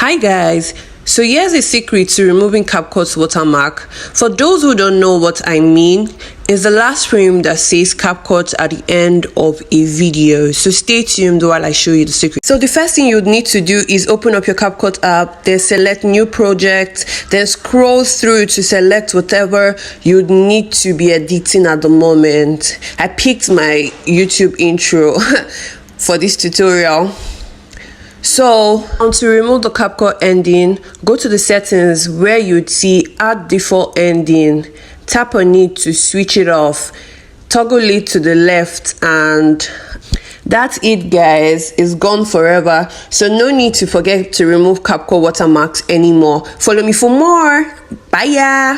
Hi guys, so here's a secret to removing CapCut watermark. For those who don't know what I mean, is the last frame that says CapCut at the end of a video. So stay tuned while I show you the secret. So the first thing you'd need to do is open up your CapCut app, then select new project, then scroll through to select whatever you'd need to be editing at the moment. I picked my YouTube intro for this tutorial. So to remove the CapCut ending, go to the settings where you'd see add default ending, tap on it to switch it off, toggle it to the left, and that's it guys. It's gone forever, so no need to forget to remove CapCut watermarks anymore. Follow me for more. Bye.